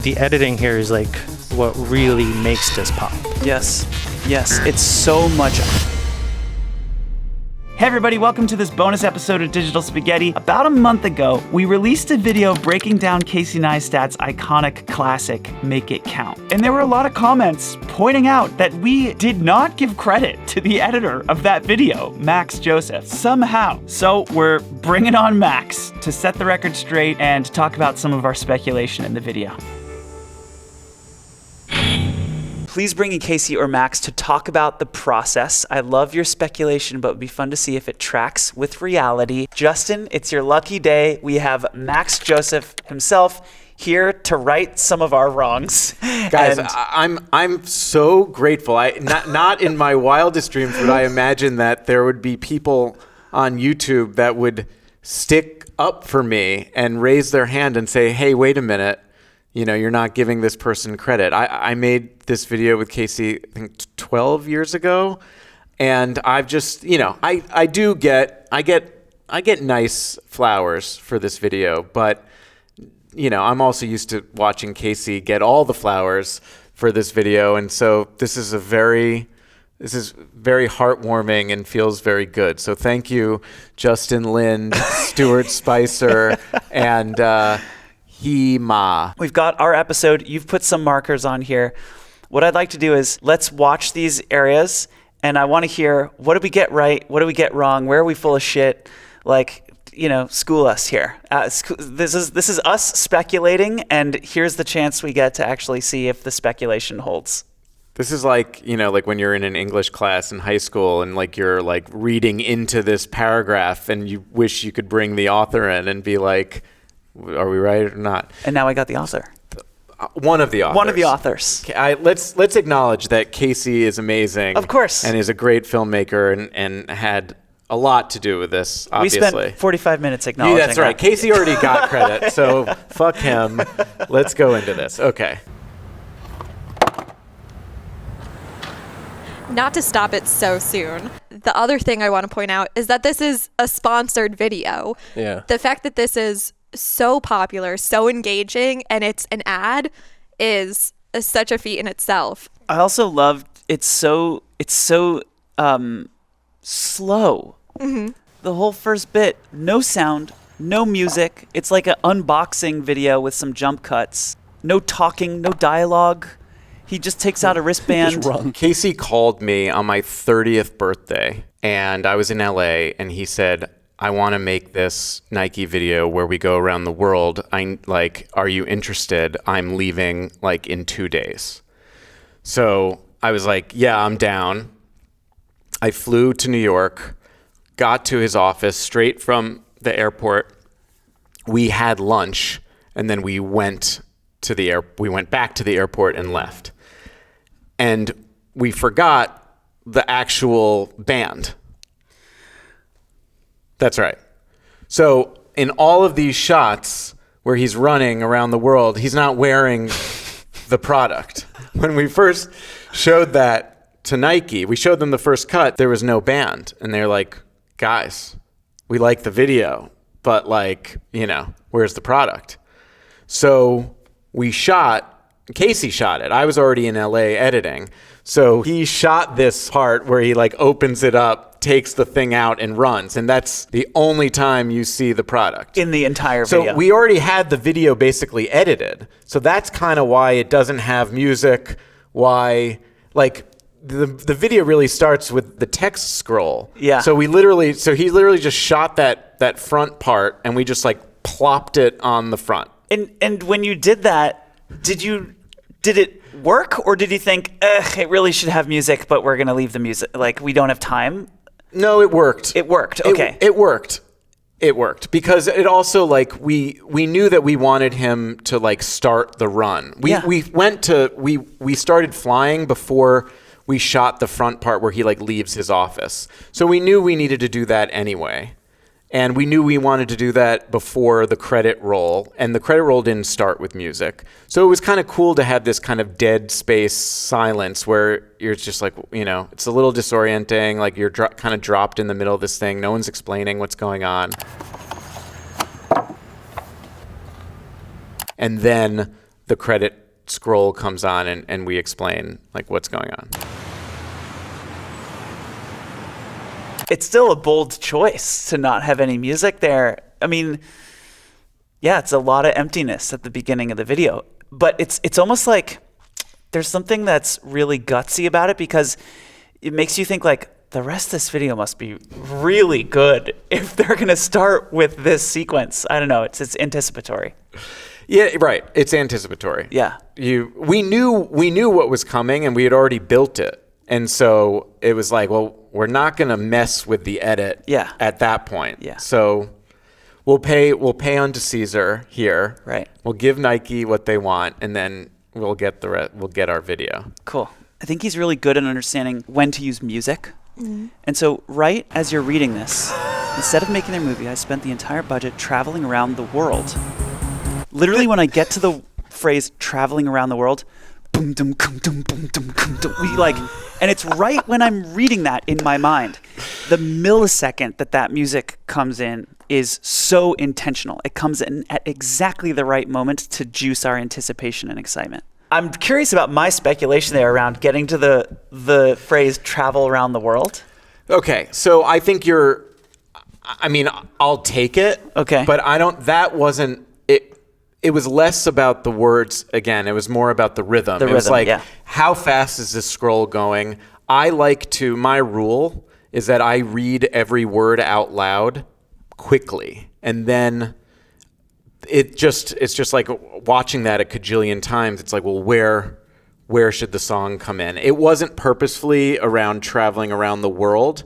The editing here is like what really makes this pop. Yes, it's so much. Hey everybody, welcome to this bonus episode of Digital Spaghetti. About a month ago, we released a video breaking down Casey Neistat's iconic classic, Make It Count. And there were a lot of comments pointing out that we did not give credit to the editor of that video, Max Joseph, somehow. So we're bringing on Max to set the record straight and talk about some of our speculation in the video. Please bring in Casey or Max to talk about the process. I love your speculation, but it would be fun to see if it tracks with reality. Justin, it's your lucky day. We have Max Joseph himself here to right some of our wrongs. Guys, I'm so grateful. Not in my wildest dreams would I imagine that there would be people on YouTube that would stick up for me and raise their hand and say, hey, wait a minute. You know, you're not giving this person credit. I made this video with Casey, I think 12 years ago. And I've just, I get nice flowers for this video, but I'm also used to watching Casey get all the flowers for this video. And so this is very heartwarming and feels very good. So thank you, Justin Lind, Stuart Spicer, and Hema. We've got our episode. You've put some markers on here. What I'd like to do is let's watch these areas, and I want to hear, what did we get right? What did we get wrong? Where are we full of shit? School us here. This is us speculating, and here's the chance we get to actually see if the speculation holds. This is like when you're in an English class in high school and you're reading into this paragraph and you wish you could bring the author in and be like, are we right or not? And now I got the author. One of the authors. One of the authors. Okay, let's acknowledge that Casey is amazing. Of course. And is a great filmmaker and had a lot to do with this, obviously. We spent 45 minutes acknowledging that's right. that. Casey already got credit, so fuck him. Let's go into this. Okay. Not to stop it so soon. The other thing I want to point out is that this is a sponsored video. Yeah. The fact that this is so popular, so engaging, and it's an ad is such a feat in itself. I also love it's so slow. Mm-hmm. The whole first bit, no sound, no music. It's like an unboxing video with some jump cuts. No talking, no dialogue. He just takes out a wristband. Casey called me on my 30th birthday, and I was in LA, and he said, I want to make this Nike video where we go around the world. Are you interested? I'm leaving in 2 days. So I was like, yeah, I'm down. I flew to New York, got to his office straight from the airport. We had lunch, and then we went back to the airport and left. And we forgot the actual band. That's right. So in all of these shots where he's running around the world, he's not wearing the product. When we first showed that to Nike, we showed them the first cut, there was no band. And they're like, guys, we like the video, but where's the product? So Casey shot it. I was already in LA editing. So he shot this part where he opens it up, takes the thing out and runs. And that's the only time you see the product. In the entire video. So we already had the video basically edited. So that's kind of why it doesn't have music, why the video really starts with the text scroll. Yeah. So he literally just shot that front part and we just plopped it on the front. And when you did that, did it work, or did you think, it really should have music, but we're going to leave the music, we don't have time? No, it worked. It worked. Okay. It worked. It worked because it also we knew that we wanted him to start the run. We started flying before we shot the front part where he leaves his office. So we knew we needed to do that anyway. And we knew we wanted to do that before the credit roll, and the credit roll didn't start with music. So it was kind of cool to have this kind of dead space silence where you're just it's a little disorienting, you're kind of dropped in the middle of this thing. No one's explaining what's going on. And then the credit scroll comes on and we explain like what's going on. It's still a bold choice to not have any music there. I mean, yeah, it's a lot of emptiness at the beginning of the video, but it's almost like there's something that's really gutsy about it, because it makes you think like the rest of this video must be really good if they're going to start with this sequence. I don't know. It's anticipatory. Yeah, right. It's anticipatory. Yeah. We knew what was coming, and we had already built it. And so it was like, well, we're not going to mess with the edit at that point. Yeah. So we'll pay unto Caesar here. Right. We'll give Nike what they want, and then we'll get we'll get our video. Cool. I think he's really good at understanding when to use music. And so right as you're reading this, instead of making their movie, I spent the entire budget traveling around the world. Literally, when I get to the phrase traveling around the world, boom, dum, boom, dum, boom, dum, we like, and it's right when I'm reading that in my mind. The millisecond that music comes in is so intentional. It comes in at exactly the right moment to juice our anticipation and excitement. I'm curious about my speculation there around getting to the phrase travel around the world. Okay, so I think I'll take it. Okay. But that wasn't it. It was less about the words again. It was more about the rhythm. It was like, how fast is this scroll going? My rule is that I read every word out loud quickly. And then it's just like watching that a cajillion times. It's like, well, where should the song come in? It wasn't purposefully around traveling around the world,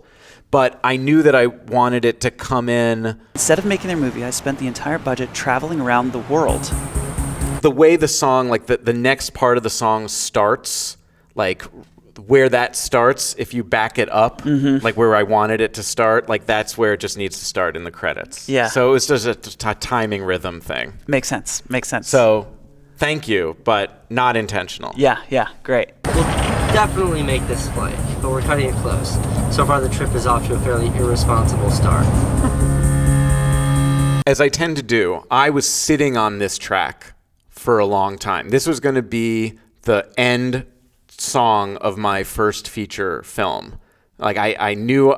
but I knew that I wanted it to come in. Instead of making their movie, I spent the entire budget traveling around the world. The way the song, like the next part of the song starts, like where that starts, if you back it up, like where I wanted it to start, like that's where it just needs to start in the credits. Yeah. So it was just a timing rhythm thing. Makes sense. So thank you, but not intentional. Yeah, great. We'll definitely make this play, but we're cutting it close. So far the trip is off to a fairly irresponsible start. As I tend to do, I was sitting on this track for a long time. This was going to be the end song of my first feature film. Like I knew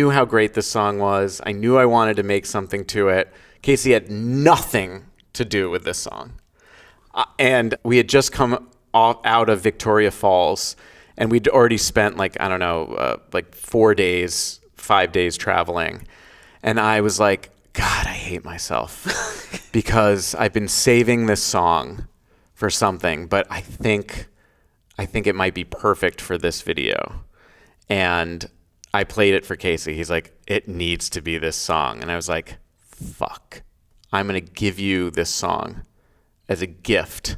how great this song was. I knew I wanted to make something to it. Casey had nothing to do with this song. And we had just come out of Victoria Falls, and we'd already spent like 5 days traveling. And I was like, God, I hate myself because I've been saving this song for something, but I think it might be perfect for this video. And I played it for Casey. He's like, it needs to be this song. And I was like, fuck, I'm going to give you this song as a gift,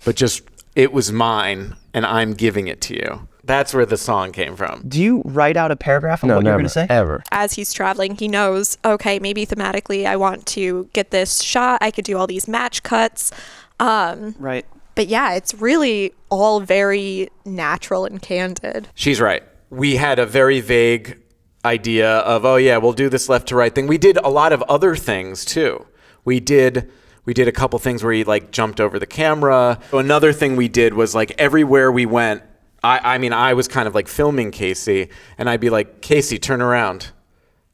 but just, it was mine and I'm giving it to you. That's where the song came from. Do you write out a paragraph of what you're going to say? Ever. As he's traveling, he knows, okay, maybe thematically I want to get this shot. I could do all these match cuts. Right. But yeah, it's really all very natural and candid. She's right. We had a very vague idea of, oh yeah, we'll do this left to right thing. We did a lot of other things too. We did a couple things where he like jumped over the camera. Another thing we did was like everywhere we went, I was kind of like filming Casey, and I'd be like, Casey, turn around.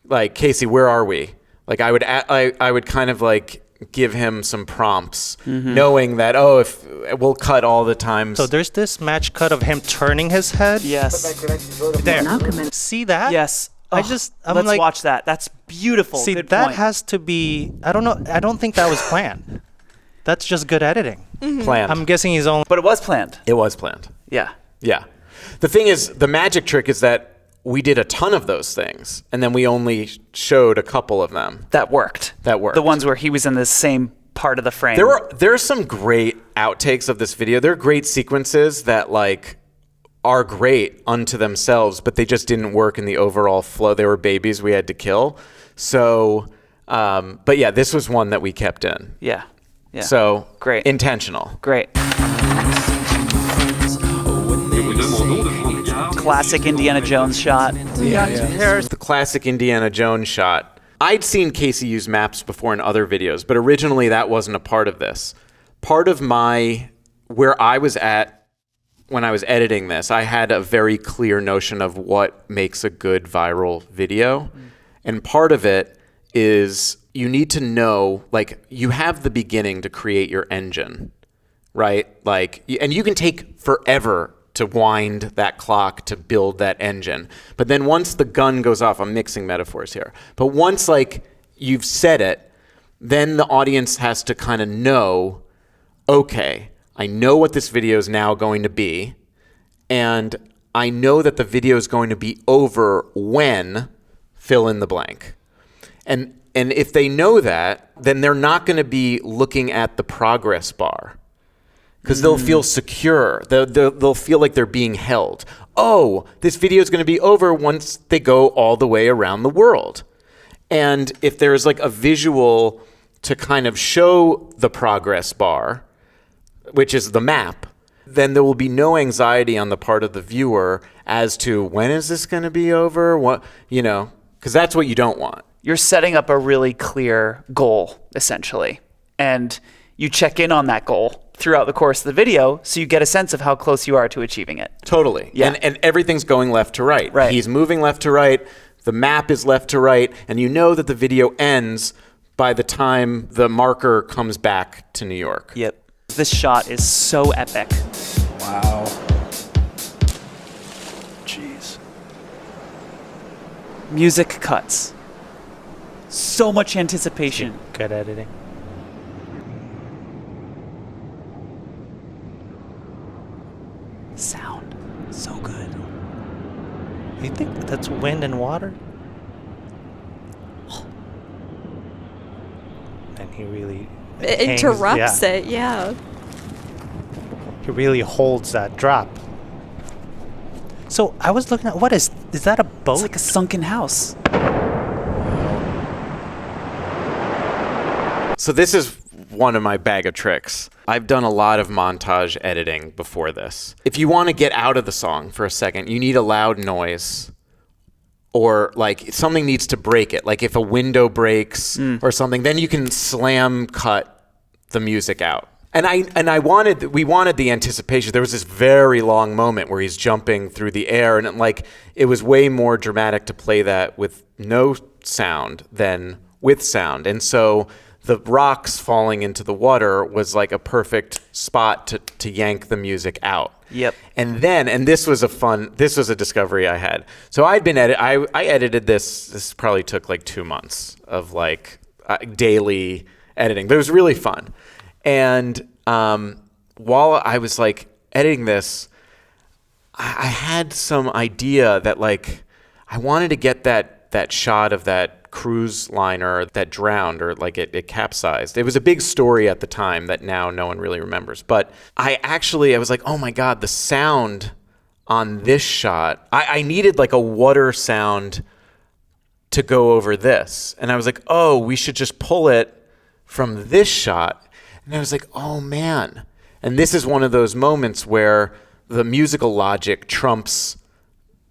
Like, Casey, where are we? Like I would kind of like give him some prompts, knowing that, if we'll cut all the times. So there's this match cut of him turning his head. Yes. There. See that? Yes. I'm let's like, watch that. That's beautiful. see, Good that point. has to be, I don't know. I don't think that was planned. That's just good editing. Planned. I'm guessing he's only. But it was planned. It was planned. Yeah. Yeah. The thing is, the magic trick is that we did a ton of those things, and then we only showed a couple of them. That worked. The ones where he was in the same part of the frame. There are some great outtakes of this video. There are great sequences that like are great unto themselves, but they just didn't work in the overall flow. They were babies we had to kill. So, but yeah, this was one that we kept in. Yeah. So Great. Intentional. Great. Classic Indiana Jones shot. The classic Indiana Jones shot. I'd seen Casey use maps before in other videos, but originally that wasn't a part of this. Part of my where I was at when I was editing this. I had a very clear notion of what makes a good viral video. And part of it is you need to know, like, you have the beginning to create your engine, right? Like, and you can take forever to wind that clock to build that engine. But then once the gun goes off, I'm mixing metaphors here. But once, like, you've said it, then the audience has to kind of know, okay, I know what this video is now going to be, and I know that the video is going to be over when fill in the blank. And if they know that, then they're not going to be looking at the progress bar because they'll feel secure. They'll feel like they're being held. Oh, this video is going to be over once they go all the way around the world. And if there's like a visual to kind of show the progress bar, which is the map, then there will be no anxiety on the part of the viewer as to when is this going to be over? What, because that's what you don't want. You're setting up a really clear goal, essentially. And you check in on that goal throughout the course of the video so you get a sense of how close you are to achieving it. Totally. Yeah. And everything's going left to right. Right. He's moving left to right. The map is left to right. And you know that the video ends by the time the marker comes back to New York. Yep. This shot is so epic. Wow. Jeez. Music cuts. So much anticipation. Good editing. Sound. So good. You think that's wind and water? And he really It hangs- interrupts it, yeah. He really holds that drop. So I was looking at, is that a boat? It's like a sunken house. So this is one of my bag of tricks. I've done a lot of montage editing before this. If you want to get out of the song for a second, you need a loud noise or like something needs to break it. Like if a window breaks or something, then you can slam cut the music out. And we wanted the anticipation. There was this very long moment where he's jumping through the air and it was way more dramatic to play that with no sound than with sound. And so the rocks falling into the water was like a perfect spot to yank the music out. Yep. And this was a discovery I had. So I edited this. This probably took like 2 months of daily editing, but it was really fun. And while I was like editing this, I had some idea that like I wanted to get that shot of that cruise liner that drowned or like it capsized. It was a big story at the time that now no one really remembers. But I was like, oh my God, the sound on this shot, I needed like a water sound to go over this. And I was like, oh, we should just pull it from this shot. And I was like, oh man. And this is one of those moments where the musical logic trumps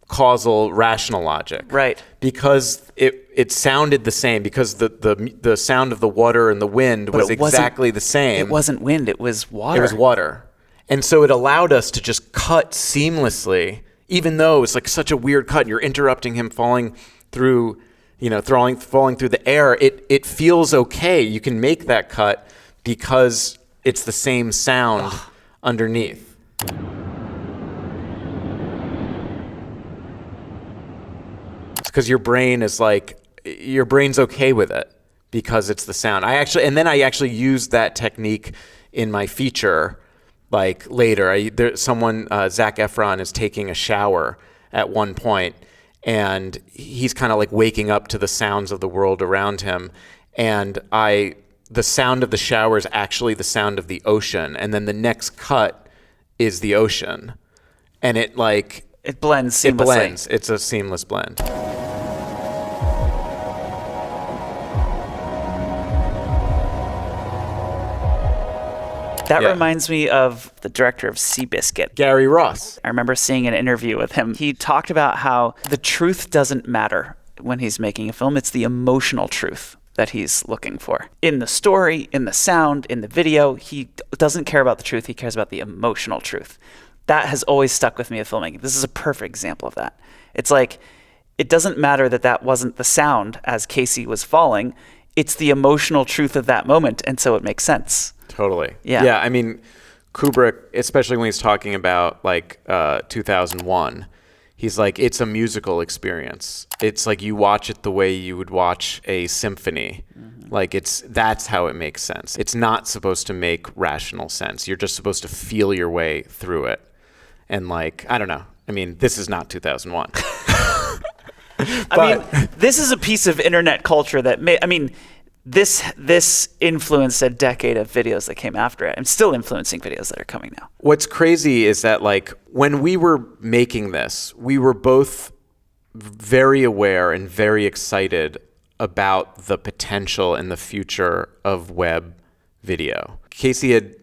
causal rational logic. Right. Because it sounded the same, because the sound of the water and the wind was exactly the same. It wasn't wind, it was water. It was water. And so it allowed us to just cut seamlessly, even though it's like such a weird cut. You're interrupting him falling through, falling through the air. It feels okay. You can make that cut because it's the same sound underneath. Because your brain's okay with it because it's the sound. I actually used that technique in my feature, like later. Zac Efron is taking a shower at one point, and he's kind of like waking up to the sounds of the world around him. And the sound of the shower is actually the sound of the ocean, and then the next cut is the ocean, and it blends seamlessly. It blends. It's a seamless blend. That reminds me of the director of Seabiscuit, Gary Ross. I remember seeing an interview with him. He talked about how the truth doesn't matter when he's making a film. It's the emotional truth that he's looking for. In the story, in the sound, in the video, he doesn't care about the truth, he cares about the emotional truth. That has always stuck with me with filmmaking. This is a perfect example of that. It's like, it doesn't matter that wasn't the sound as Casey was falling, it's the emotional truth of that moment, and so it makes sense. Totally. Yeah. Yeah, I mean, Kubrick, especially when he's talking about like 2001, he's like, it's a musical experience. It's like you watch it the way you would watch a symphony. Like that's how it makes sense. It's not supposed to make rational sense. You're just supposed to feel your way through it. And like, I don't know. I mean, this is not 2001. I mean, this is a piece of internet culture that this influenced a decade of videos that came after it. I'm still influencing videos that are coming now. What's crazy is that like when we were making this, we were both very aware and very excited about the potential and the future of web video. Casey had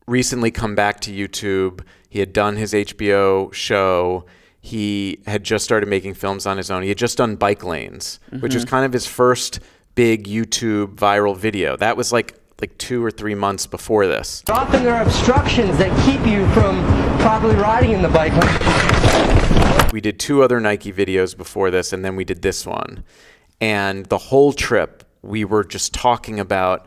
recently come back to YouTube. He had done his HBO show. He had just started making films on his own. He had just done Bike Lanes, which was kind of his first big YouTube viral video. That was like 2 or 3 months before this. Often there are obstructions that keep you from properly riding in the bike lane. We did 2 other Nike videos before this, and then we did this one. And the whole trip, we were just talking about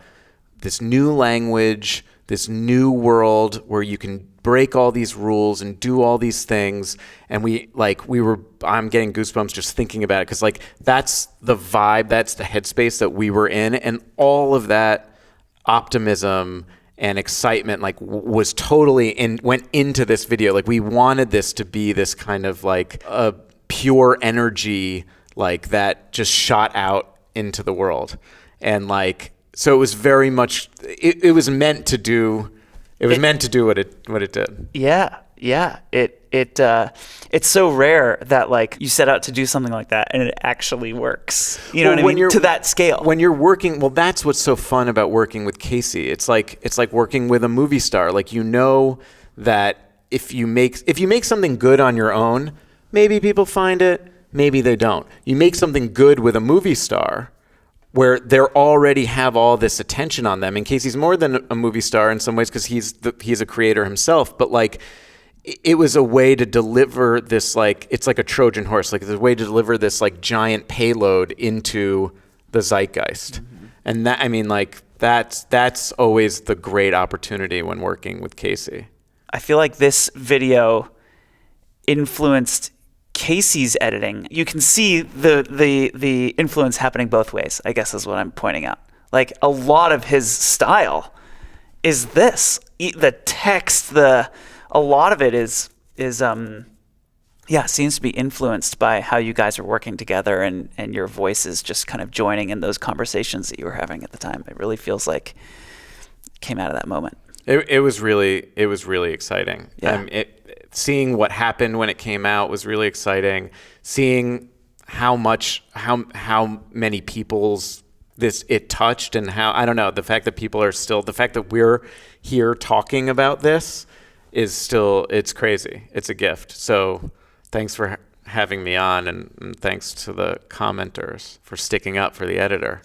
this new language, this new world where you can break all these rules and do all these things. And I'm getting goosebumps just thinking about it, because like that's the vibe, that's the headspace that we were in, and all of that optimism and excitement like was totally went into this video. Like we wanted this to be this kind of like a pure energy like that just shot out into the world. And like, so it was very much, it was meant to do, what it did. Yeah. It's so rare that like you set out to do something like that and it actually works. You know what I mean? To that scale. When you're working, well, that's what's so fun about working with Casey. It's like working with a movie star. Like, you know that if you make something good on your own, maybe people find it, maybe they don't. You make something good with a movie star where they already have all this attention on them. And Casey's more than a movie star in some ways because he's a creator himself. But like, it was a way to deliver this, like, it's like a Trojan horse. Like, it's a way to deliver this like giant payload into the zeitgeist. Mm-hmm. And that, I mean, like, that's always the great opportunity when working with Casey. I feel like this video influenced Casey's editing. You can see the influence happening both ways, I guess is what I'm pointing out. Like, a lot of his style is this. The text, a lot of it seems to be influenced by how you guys are working together and your voices just kind of joining in those conversations that you were having at the time. It really feels like it came out of that moment. It was really exciting. Yeah. Seeing what happened when it came out was really exciting. Seeing how many people's it touched, and how, I don't know, the fact that we're here talking about this is still, it's crazy. It's a gift. So thanks for having me on, and thanks to the commenters for sticking up for the editor.